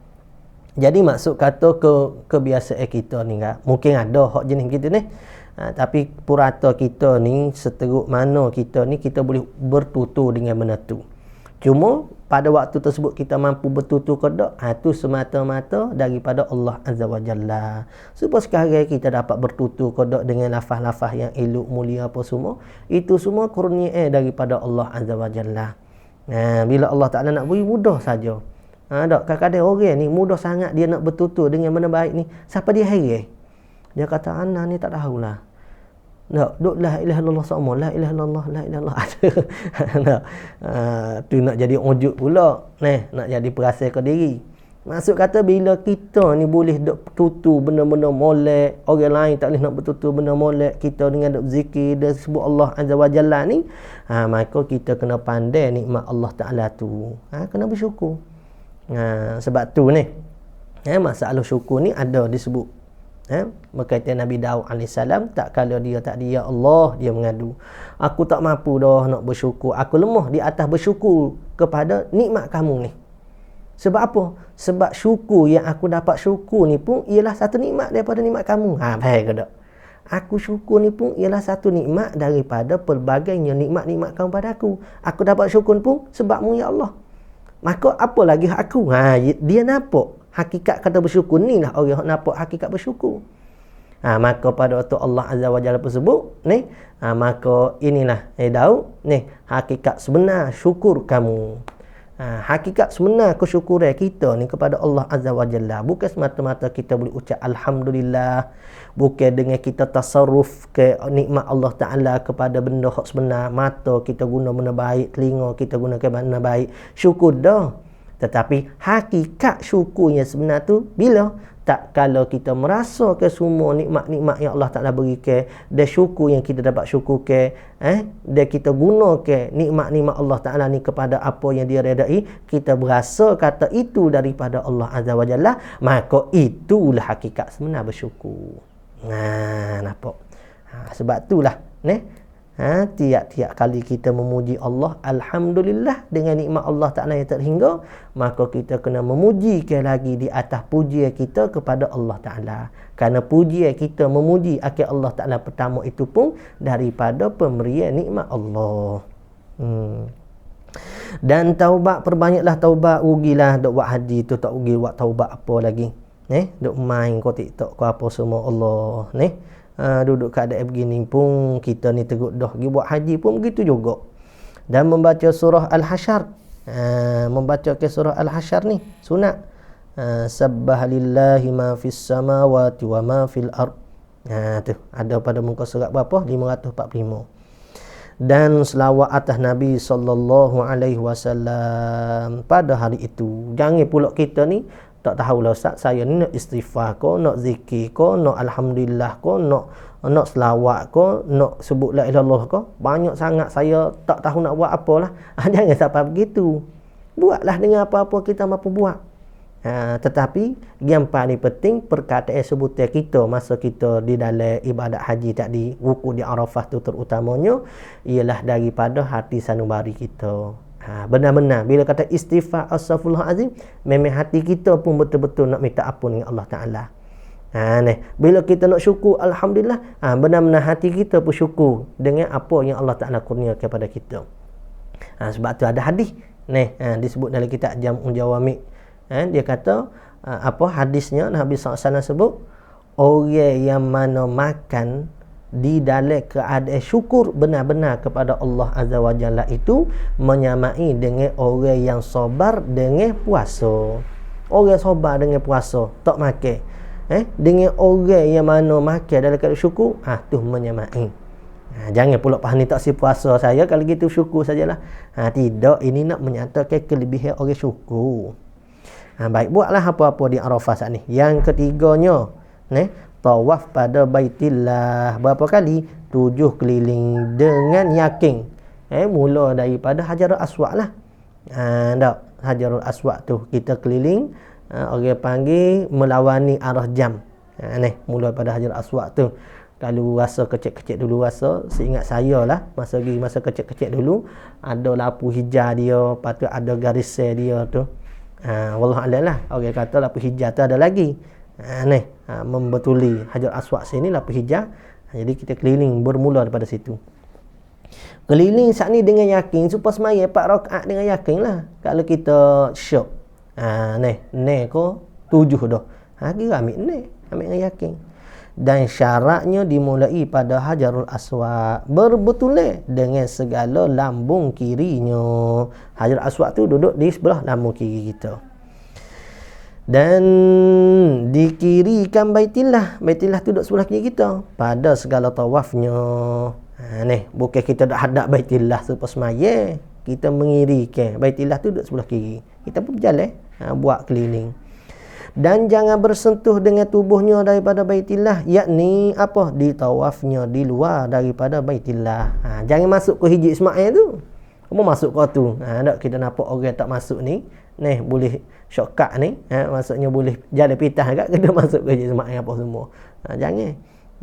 Jadi maksud kata kebiasaan kita ni kan, mungkin ada hak jenis kita ni. Tapi purata kita ni seteruk mana kita ni, kita boleh bertutur dengan benda tu. Cuma pada waktu tersebut kita mampu bertutur ke tak, itu semata-mata daripada Allah Azza wa Jalla. Sebab sekarang kita dapat bertutur ke tak dengan lafaz-lafaz yang elok, mulia apa semua, itu semua kurnia daripada Allah Azza wa Jalla. Bila Allah Ta'ala nak beri, mudah saja. Tak, kadang-kadang orang ni mudah sangat dia nak bertutur dengan benda baik ni, siapa dia heran. Dia kata, anak ni tak tahulah. Duk la ilaha illallah sama, la ilaha illallah, la ilaha illallah. Tu nak jadi ujub pula. Nak jadi perasa ke diri. Maksud kata bila kita ni boleh duk bertutur benda-benda molek, orang lain tak boleh nak bertutur benda molek, kita dengan duk zikir dan sebut Allah Azza wa Jalla ni, maka kita kena pandai nikmat Allah Ta'ala tu. Kena bersyukur. Sebab tu ni, masalah syukur ni ada disebut. Berkaitan Nabi Daud AS, tak kala dia tak dia, ya Allah, dia mengadu, aku tak mampu dah nak bersyukur, aku lemah di atas bersyukur kepada nikmat kamu ni. Sebab apa? Sebab syukur yang aku dapat syukur ni pun ialah satu nikmat daripada nikmat kamu. Faham ke tak? Aku syukur ni pun ialah satu nikmat daripada pelbagainya nikmat-nikmat kamu pada aku. Aku dapat syukur pun sebabmu, ya Allah. Maka apa lagi aku? Dia nampak hakikat kata bersyukur ni lah orang nampak hakikat bersyukur. Maka pada waktu Allah Azza wa Jalla tersebut ni, maka inilah Daud ni hakikat sebenar syukur kamu. Hakikat sebenar kesyukuran kita ni kepada Allah Azza wa Jalla bukan semata-mata kita boleh ucap alhamdulillah, bukan dengan kita tasarruf ke nikmat Allah Ta'ala kepada benda hak sebenar, mata kita guna benda baik, telinga kita guna ke benda baik, syukur dah. Tetapi hakikat syukurnya sebenar tu bila? Tak kalau kita merasa ke semua nikmat-nikmat yang Allah Ta'ala beri ke, dan syukur yang kita dapat syukur ke, dan kita guna ke nikmat-nikmat Allah Ta'ala ni kepada apa yang dia redai, kita berasa kata itu daripada Allah Azza wa Jalla, maka itulah hakikat sebenar bersyukur. Nampak? Sebab itulah tiap-tiap kali kita memuji Allah, alhamdulillah, dengan nikmat Allah Ta'ala yang tak terhingga, maka kita kena memuji ke lagi di atas pujian kita kepada Allah Ta'ala. Kerana pujian kita memuji akan Allah Ta'ala pertama itu pun daripada pemberian nikmat Allah. Dan taubat, perbanyaklah taubat. Rugilah duk buat haji tu tak rugi, buat taubat apa lagi? Duk main kau TikTok kau apa semua Allah duduk keadaan begini pun kita ni teruk dah pergi buat haji pun begitu juga. Dan membaca surah Al-Hasyr, membaca ke surah Al-Hasyr ni sunat. Sabbaha lillahi ma fis samawati wa ma fil ard. Tu ada pada muka surat berapa? 545. Dan selawat atas Nabi sallallahu alaihi wasallam pada hari itu. Jangan pula kita ni tak tahulah Ustaz, saya ni nak istighfar ko, nak zikir ko, nak alhamdulillah ko, nak selawat ko, nak sebut la ilaha illallah ko, banyak sangat saya tak tahu nak buat apalah. Jangan sampai begitu. Buatlah dengan apa-apa kita mampu buat. Tetapi yang paling penting perkataan sebutan kita masa kita di dalam ibadat haji tadi, wukuf di Arafah tu terutamanya, ialah daripada hati sanubari kita. Benar-benar bila kata istighfar astaghfirullahalazim, memang hati kita pun betul-betul nak minta ampun dengan Allah Ta'ala. Bila kita nak syukur, alhamdulillah, benar-benar hati kita pun syukur dengan apa yang Allah Ta'ala kurniakan kepada kita. Sebab tu ada hadis disebut dalam kitab Jam'ul Jawami'. Dia kata hadisnya Nabi SAW sebut, orang yang mana makan di dalam keadaan syukur benar-benar kepada Allah Azza wa Jalla itu menyamai dengan orang yang sabar dengan puasa. Orang sabar dengan puasa tak makan dengan orang yang mana makan dalam keadaan syukur, tu menyamai. Jangan pula faham ni tak si puasa saya kalau gitu syukur sajalah. Tidak, ini nak menyatakan kelebihan orang syukur. Baik, buatlah apa-apa di Arafah saat ni. Yang ketiganya tawaf pada Baitillah. Berapa kali? 7 keliling dengan yakin. Mula daripada Hajarul Aswad lah. Hajarul Aswad tu kita keliling, orang panggil melawani arah jam. Mula pada Hajarul Aswad tu. Kalau rasa kecil-kecil dulu, rasa seingat saya lah, masa kecil-kecil dulu ada lampu hijau dia, lepas tu ada garis dia tu. Wallahualam lah, orang kata lampu hijau tu ada lagi. Membetuli Hajar Aswad sini lampu hijau. Jadi kita keliling bermula daripada situ. Keliling saat ni dengan yakin, supaya semaya 4 rakaat dengan yakin lah. Kalau kita syok, ni ko 7 dah. Kira ambil dengan yakin. Dan syaratnya dimulai pada Hajarul Aswad, berbetul dengan segala lambung kirinya. Hajarul Aswad tu duduk di sebelah lambung kiri kita. Dan dikirikan Baitillah tu duduk sebelah kiri kita pada segala tawafnya. Bukan kita dah hadap Baitillah selepas semaya, kita mengirikan Baitillah tu duduk sebelah kiri, kita pun berjalan buat keliling. Dan jangan bersentuh dengan tubuhnya daripada Baitillah, yakni apa, di tawafnya di luar daripada Baitillah. Jangan masuk ke hijab Ismail tu, kamu masuk ke tu. Tak kita nampak orang tak masuk ni boleh shortcut ni, maksudnya boleh jalan pitah agak kita masuk ke hijab Ismail apa semua.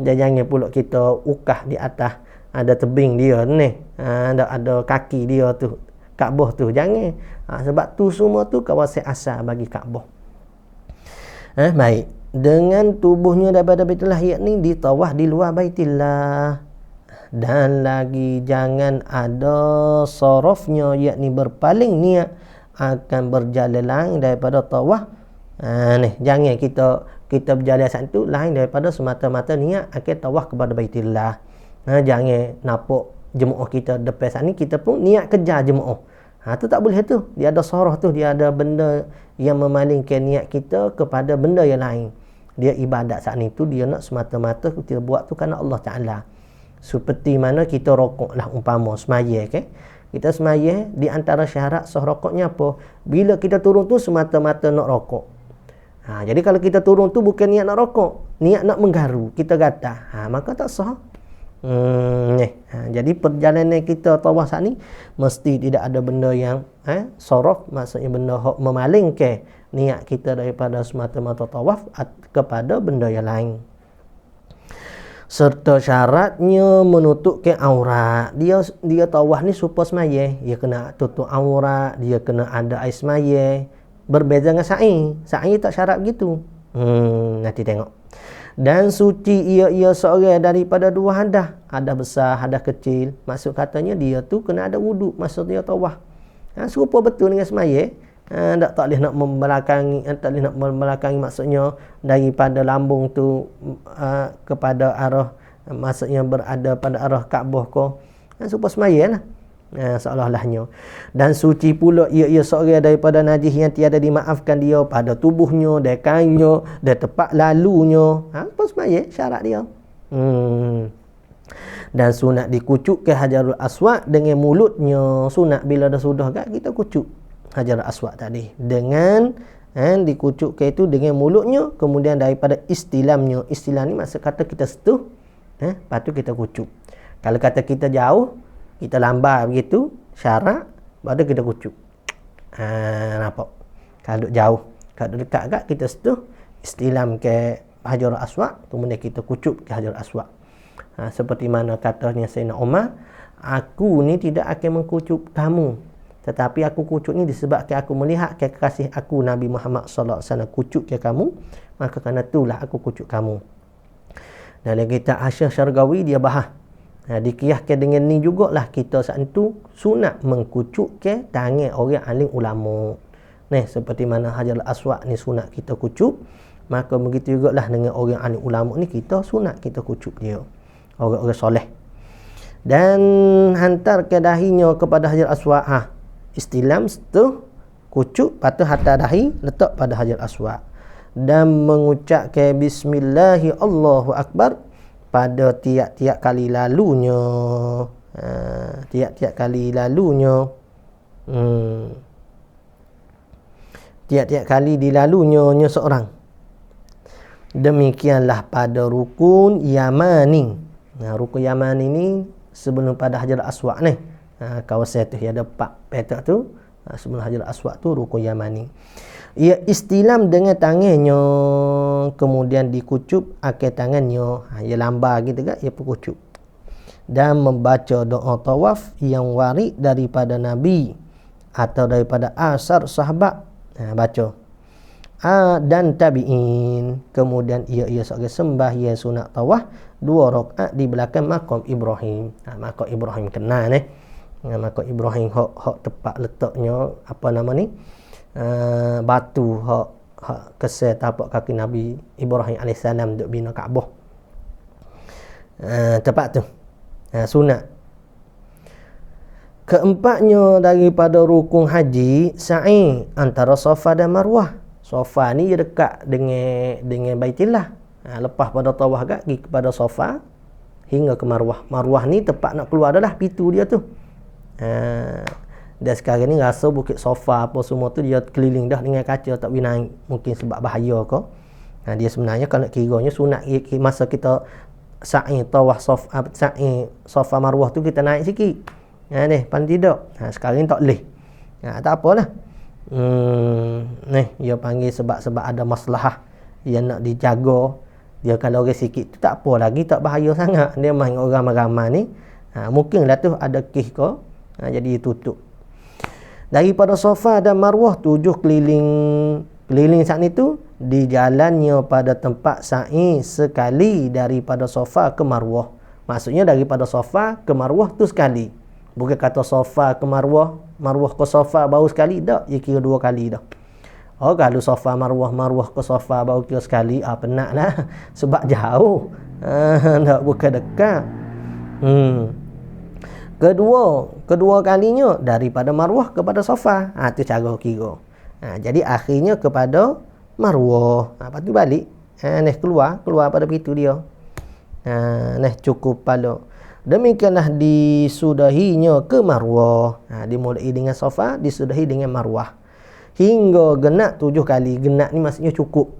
Jangan pula kita ukah di atas ada tebing dia ada kaki dia tu, Kaabah tu, jangan. Sebab tu semua tu kawasan asal bagi Kaabah. Baik, dengan tubuhnya daripada Baitullah, yakni ditawaf di luar Baitillah. Dan lagi jangan ada sarafnya, yakni berpaling niat akan berjalan lain daripada tawaf. Jangan kita berjalan satu lain daripada semata-mata niat akan tawaf kepada Baitillah. Jangan nampak jemaah kita depan sana kita pun niat kejar jemaah. Tu tak boleh tu. Dia ada saraf tu, dia ada benda yang memalingkan niat kita kepada benda yang lain. Dia ibadat saat ni tu dia nak semata-mata kita buat tu kerana Allah Ta'ala. Seperti mana kita rokok lah umpama semaya, kita semaya, di antara syarat sah rokoknya apa? Bila kita turun tu semata-mata nak rokok. Jadi kalau kita turun tu bukan niat nak rokok, niat nak menggaru, kita gatal, maka tak sah. Jadi perjalanan kita tawaf saat ni mesti tidak ada benda yang saraf, maksudnya benda memalingkan niat kita daripada semata-mata tawaf kepada benda yang lain. Serta syaratnya menutupkan aurat. Dia tawaf ni supaya semaya, dia kena tutup aurat, dia kena ada air semaya. Berbeza dengan sa'i. Sa'i tak syarat begitu. Nanti tengok. Dan suci ia seorang daripada 2 hadas, hadas besar, hadas kecil. Maksud katanya dia tu kena ada wuduk masa dia tawaf. Serupa betul dengan semaya. Tak boleh nak membelakangi, maksudnya daripada lambung tu kepada arah, maksudnya berada pada arah Kaabah ko. Serupa semaya lah. Seolah-olahnya. Dan suci pula ia seorang daripada najis yang tiada dimaafkan dia pada tubuhnya, dan kainnya, dan tempat lalunya. Apa semaya syarat dia. Dan sunat dikucuk ke Hajarul Aswad dengan mulutnya. Sunat bila dah sudah kita kucuk Hajarul Aswad tadi dengan dikucuk ke itu dengan mulutnya, kemudian daripada istilamnya. Istilam ni maksud kata kita sentuh, lepas tu kita kucuk. Kalau kata kita jauh, kita lambar begitu, syarat, baru kita kucuk. Nampak? Kalau jauh, kalau dekat agak kita sentuh, istilam ke Hajarul Aswad, kemudian kita kucuk ke Hajarul Aswad. Seperti mana katanya Sayyidina Umar, aku ni tidak akan mengkucuk kamu, tetapi aku kucuk ni disebabkan aku melihat kekasih aku Nabi Muhammad sallallahu alaihi wasallam kucuk ke kamu, maka kerana itulah aku kucuk kamu. Dalam kitab Asyar Syargawi dia bahas, dikiaskan dengan ni jugalah kita saat itu sunat mengkucuk ke tangan orang alim ulama. Seperti mana Hajarul Aswad ni sunat kita kucuk, maka begitu jugalah dengan orang alim ulama ni kita sunat kita kucuk dia, orang-orang soleh. Dan hantar ke dahinya kepada Hajarul Aswad. Istilam tu kucuk, patut hantar dahi letak pada Hajarul Aswad dan mengucapkan bismillahi Allahu Akbar pada tiap-tiap kali lalunya. Tiap-tiap kali lalunya. Tiap-tiap kali dilalunya seorang. Demikianlah pada rukun Yamani. Rukun Yamani ni sebelum pada Hajarul Aswad ni. Kawasan tu ada 4 petak tu. Sebelum Hajarul Aswad tu rukun Yamani. Ia istilam dengan tangannya, kemudian dikucup akhir tangannya. Ia lambar gitu kan, ia perkucup. Dan membaca doa tawaf yang warid daripada Nabi atau daripada asar sahabat. Baca. Dan tabi'in. Kemudian ia seorang sembahyang sunat tawaf 2 rakaat di belakang maqam Ibrahim. Maqam Ibrahim kenal ni. Maqam Ibrahim hak tepat letaknya apa nama ni? Batu hak kesel tapak kaki Nabi Ibrahim AS duk bina Kaabah. Tepat tu. Sunat. Keempatnya daripada rukun haji, sa'i antara Safa dan Marwah. Safa ni dia dekat dengan Baitillah. Lepas pada tawaf pergi kepada Safa hingga ke Marwah. Marwah ni tempat nak keluar adalah pintu dia tu. Dan sekarang ni rasa Bukit Safa apa semua tu dia keliling dah dengan kaca tak boleh naik. Mungkin sebab bahaya ke. Dia sebenarnya kalau kiranya sunat masa kita sa'i tawaf sa'i Safa Marwah tu kita naik sikit. Paling tidak. Sekarang ni tak boleh. Tak apalah. Dia panggil sebab ada maslahah yang nak dijaga. Dia kalau orang sikit tu tak apa lagi, tak bahaya sangat. Dia main orang ramai-ramai ni. Mungkinlah tu ada kes ke. Jadi tutup. Daripada Safa dan Marwah 7 keliling saat itu di jalannya pada tempat sa'i sekali daripada Safa ke Marwah. Maksudnya daripada Safa ke Marwah tu sekali. Bukan kata Safa ke Marwah, Marwah ke Safa baru sekali. Tak, dia kira 2 kali dah. Kalau Safa Marwah, Marwah ke Safa baru kira sekali, penat lah. Sebab jauh. Tak, bukan dekat. Kedua kalinya daripada Marwah kepada Safa. Tu cara kira. Jadi akhirnya kepada Marwah. Lepas tu balik. Keluar pada pintu dia. Cukup pala. Demikianlah disudahinya ke Marwah. Dimulai dengan Safa, disudahi dengan Marwah. Hingga genap 7 kali. Genap ni maksudnya cukup.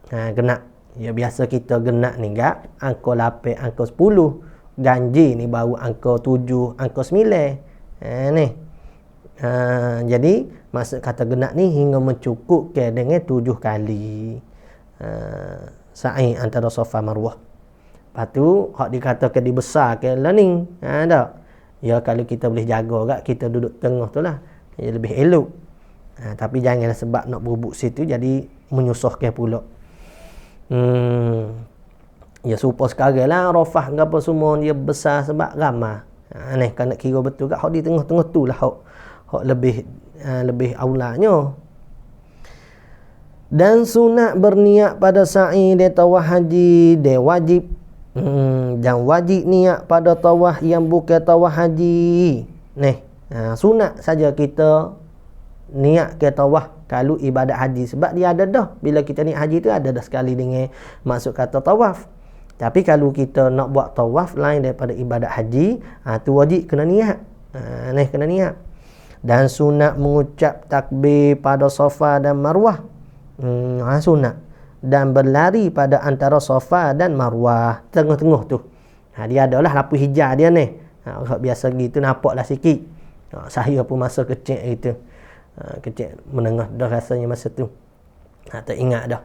Genap. Ya biasa kita genap ni gak angka 8, angka 10. Ganjil ni baru angka 7, angka 9. Jadi maksud kata genap ni hingga mencukupkan dengan 7 kali. Sa'i antara Safa Marwah. Lepas tu, hak dikatakan dibesarkan lah ni. Tak? Ya, kalau kita boleh jaga kat, kita duduk tengah tu lah. Ya, lebih elok. Tapi janganlah sebab nak berubuk situ, jadi menyusahkan pula. Ya, supaya sekarang lah, Arafah ke apa semua, dia besar sebab ramah. Kalau nak kira betul kat, hak di tengah-tengah tu lah, hak lebih aulanya. Dan sunat berniat pada sa'i dia tawaf haji, dia wajib. Dan wajib niat pada tawaf yang bukan tawaf haji. Sunat saja kita niat ke tawaf kalau ibadat haji. Sebab dia ada dah. Bila kita niat haji tu ada dah sekali dengan maksud kata tawaf. Tapi kalau kita nak buat tawaf lain daripada ibadat haji, tu wajib kena niat. Kena niat. Dan sunat mengucap takbir pada Safa dan Marwah. Sunat. Dan berlari pada antara Safa dan Marwah. Tengah-tengah tu. Dia adalah lampu hijau dia ni. Biasa gitu nampaklah sikit. Saya pun masa kecil gitu. Kecil menengah dah rasanya masa tu. Tak ingat dah.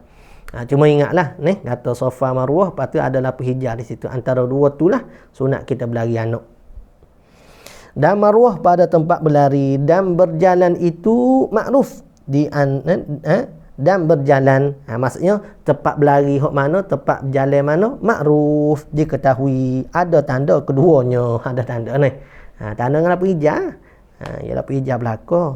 Cuma ingatlah ni kata Safa Marwah, lepas tu ada lampu hijau di situ. Antara dua tu lah sunat kita berlari anak. Dan Marwah pada tempat berlari dan berjalan itu makruf dan berjalan, maksudnya tempat berlari hok mana, tempat berjalan mana, makruf, diketahui, ada tanda keduanya, ada tanda ni. Tanda dengan lampu hijau. Ya lampu hijau belakang.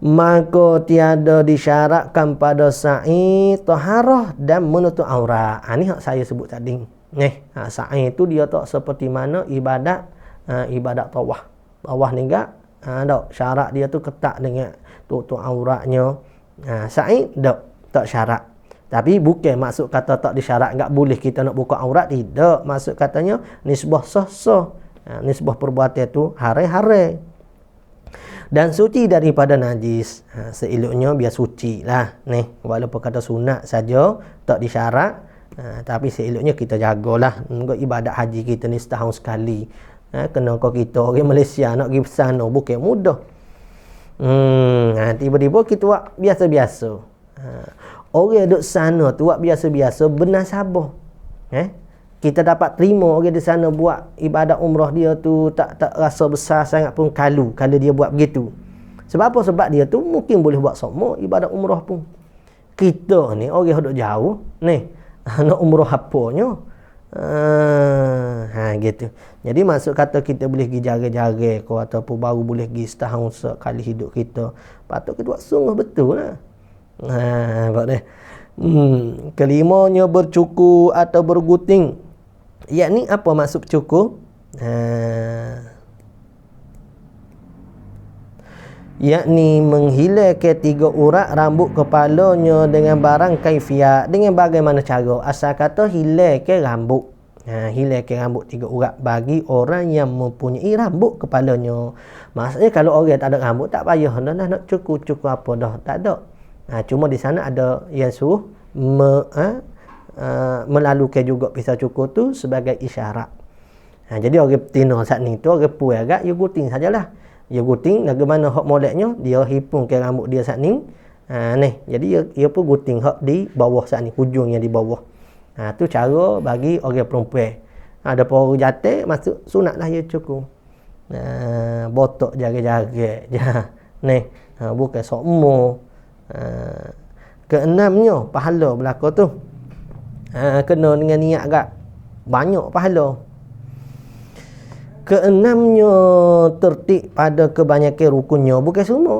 Maka tiada disyaratkan pada sa'i taharah dan menutup aurat. Ni hak saya sebut tadi. Sa'i itu dia tak seperti mana ibadat tawaf. Tawaf ni gak syarat dia tu ketat dengan tutup auratnya. Sa'i tak syarat. Tapi bukan maksud kata tak disyarat enggak boleh kita nak buka aurat, tidak. Maksud katanya nisbah sah-sah. Nisbah perbuatan tu harai-harai. Dan suci daripada najis. Seeloknya biar suci lah. Walaupun kata sunat saja tak disyarat, tapi seeloknya kita jagalah. Ibadat haji kita ni setahun sekali. Kena kau kita orang Malaysia nak pergi sana bukan mudah. Tiba-tiba kita buat biasa-biasa. Orang duduk sana tu buat biasa-biasa, benar sabar. Kita dapat terima orang di sana buat ibadat umrah dia tu tak rasa besar sangat pun kalau dia buat begitu. Sebab apa? Sebab dia tu mungkin boleh buat sama ibadat umrah pun. Kita ni orang duduk jauh ni nak umrah apanya? Gitu. Jadi maksud kata kita boleh pergi jaga-jaga ko ataupun baru boleh pergi setahun sekali hidup kita, patut kita buat sungguh betul lah. Nampak dia. Kelimanya bercukur atau berguting. Yakni apa maksud bercukur? Yakni menghilangkan 3 urat rambut kepalanya dengan barang kaifiat. Dengan bagaimana cara? Asal kata hilangkan rambut. Hilangkan rambut 3 urat bagi orang yang mempunyai rambut kepalanya. Maksudnya kalau orang tak ada rambut, tak payah dah nak cukur-cukur apa dah. Tak ada. Cuma di sana ada yang suruh melalukan juga pisau cukur tu sebagai isyarat. Jadi orang betina saat ni tu, orang puai agak, dia guting sajalah. Dia guting, bagaimana hak moleknya, dia hipungkan rambut dia saat ni. Jadi dia pun guting hak di bawah saat ni, hujung yang di bawah. Tu cara bagi orang perempuan. Ada orang jatuh, masuk sunatlah dia cukur. Botok jaga-jaga. Bukan sokmo. Keenamnya, pahala belaka tu. Kena dengan niat agak banyak pahala. Keenamnya, tertib pada kebanyakan rukunnya, bukan semua.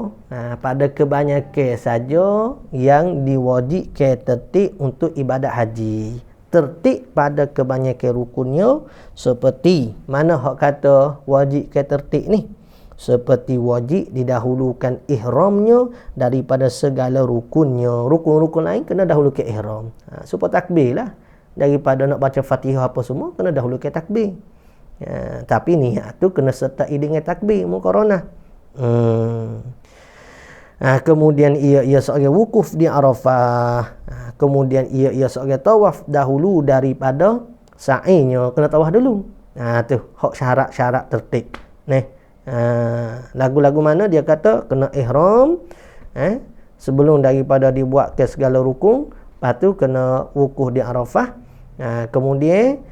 Pada kebanyakan saja yang diwajibkan tertib untuk ibadat haji. Tertib pada kebanyakan rukunnya, seperti mana hak kata wajibkan tertib ni? Seperti wajib didahulukan ihramnya daripada segala rukunnya. Rukun-rukun lain kena dahulukan ihram. Supaya takbir lah. Daripada nak baca Fatihah apa semua, kena dahulukan takbir. Tapi niat tu kena sertai dengan takbir muqaranah. Kemudian ia seorang wukuf di Arafah. Kemudian ia seorang tawaf dahulu daripada sa'inya. Kena tawaf dulu. Tu hak syarat-syarat tertib. Lagu-lagu mana dia kata kena ihram sebelum daripada dibuat ke segala rukun. Lepas tu kena wukuf di Arafah. Kemudian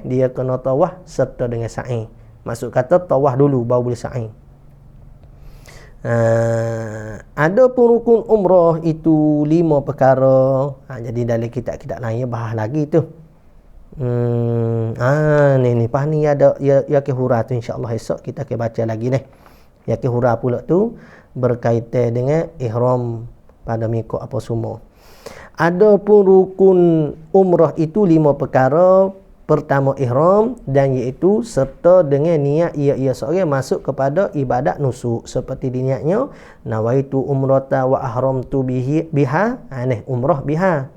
dia kena tawaf serta dengan sa'i. Maksud kata tawaf dulu baru boleh sa'i. Ada pun rukun umrah itu 5 perkara. Jadi dalam kitab-kitab lain bahas lagi tu. Ni pas ni ada yakin hura tu, insya-Allah esok kita akan baca lagi ni. Yakin hura pula tu berkaitan dengan ihram pada mikot apa semua. Ada pun rukun umrah itu 5 perkara. Pertama ihram, dan iaitu serta dengan niat ia seorang masuk kepada ibadat nusuk, seperti niatnya nawaitu umrata wa ahramtu biha. Umrah biha.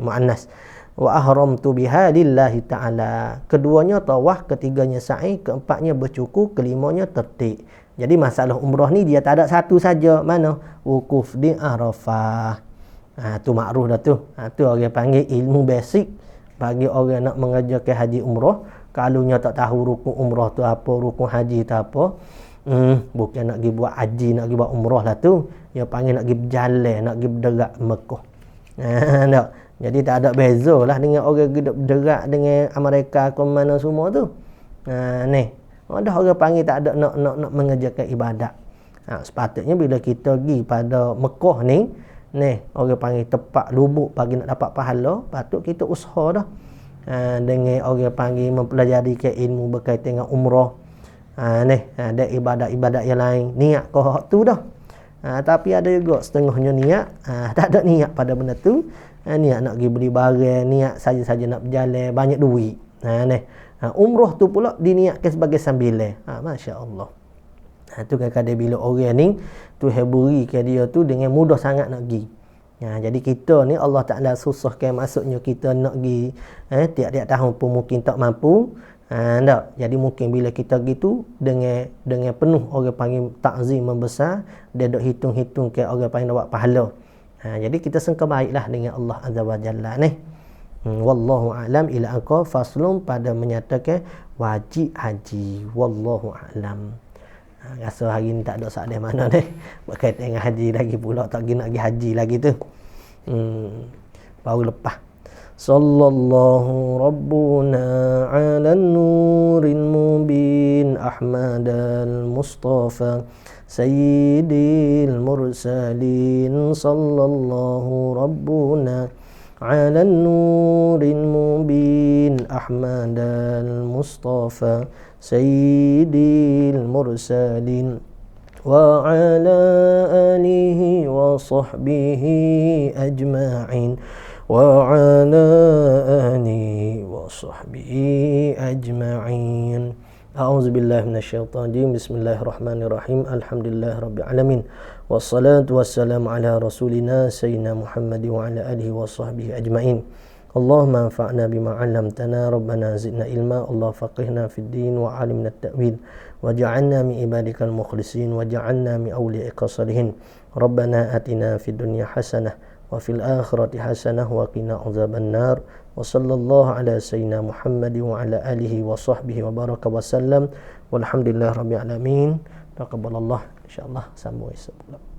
Muannas. Wa ahramtu biha lillahi ta'ala. Keduanya tawaf, ketiganya sa'i, keempatnya bercukur, kelimanya tertib. Jadi masalah umrah ni dia tak ada satu saja. Mana? Wukuf di Arafah. Tu makruf dah tu. Tu orang panggil ilmu basic bagi orang nak mengerjakan haji umrah. Kalau nya tak tahu rukun umrah tu apa, rukun haji tu apa, bukan nak pergi buat haji, nak pergi buat umrah lah tu. Dia panggil nak pergi berjalan, nak pergi berderak Mekah. Tak. Jadi tak ada beza lah dengan orang pergi berderak dengan Amerika ke mana semua tu. Ada orang panggil tak ada nak mengerjakan ibadat. Sepatutnya bila kita pergi pada Mekah ni, orang panggil tepat lubuk bagi nak dapat pahala, patut kita usaha dah. Dengan orang panggil mempelajari ke ilmu berkaitan dengan umrah. Ada ibadat-ibadat yang lain, niat kau hak tu dah. Tapi ada juga setengahnya niat tak ada niat pada benda tu. Niat nak pergi beli barang, niat saja-saja nak berjalan, banyak duit. Umrah tu pula diniatkan sebagai sambilan. Masya-Allah. Tu kadang-kadang bila orang ni tu heburi ke dia tu dengan mudah sangat nak pergi. Jadi kita ni Allah Ta'ala susahkan masuknya kita nak pergi tiap-tiap tahun pun mungkin tak mampu. Tak. Jadi mungkin bila kita gitu dengan penuh orang panggil takzim membesar, dia dok hitung-hitung ke orang panggil dapat pahala. Jadi kita sangka baiklah dengan Allah Azza wa Jalla ni. Wallahu a'lam. Ila anqa faslun pada menyatakan wajib haji. Wallahu a'lam. Rasa hari ni tak ada soalan mana ni berkaitan dengan haji lagi pula, tak pergi nak pergi haji lagi tu. Baru lepas. Sallallahu rabbuna ala nuril mubin Ahmadal Mustafa Sayyidil mursalin. Sallallahu rabbuna على النور المبين أحمد المصطفى سيد المرسلين وعلى آله وصحبه أجمعين وعلى آله وصحبه أجمعين. أعوذ بالله من الشيطان الرجيم. بسم الله الرحمن الرحيم. الحمد لله رب العالمين والصلاة والسلام على رسولنا سيدنا محمد وعلى آله وصحبه أجمعين. اللهم انفعنا بما علمتنا ربنا زدنا علما. الله فقهنا في الدين وعلمنا التأويل وجعلنا من عبادك المخلصين وجعلنا من أوليائك الصالحين. ربنا آتنا في الدنيا حسنة وفي الآخرة حسنة وقنا عذاب النار. وصلى الله على سيدنا محمد وعلى آله وصحبه وبارك وسلم والحمد لله رب العالمين. Taqabbalallah. InsyaAllah sambung esok pula.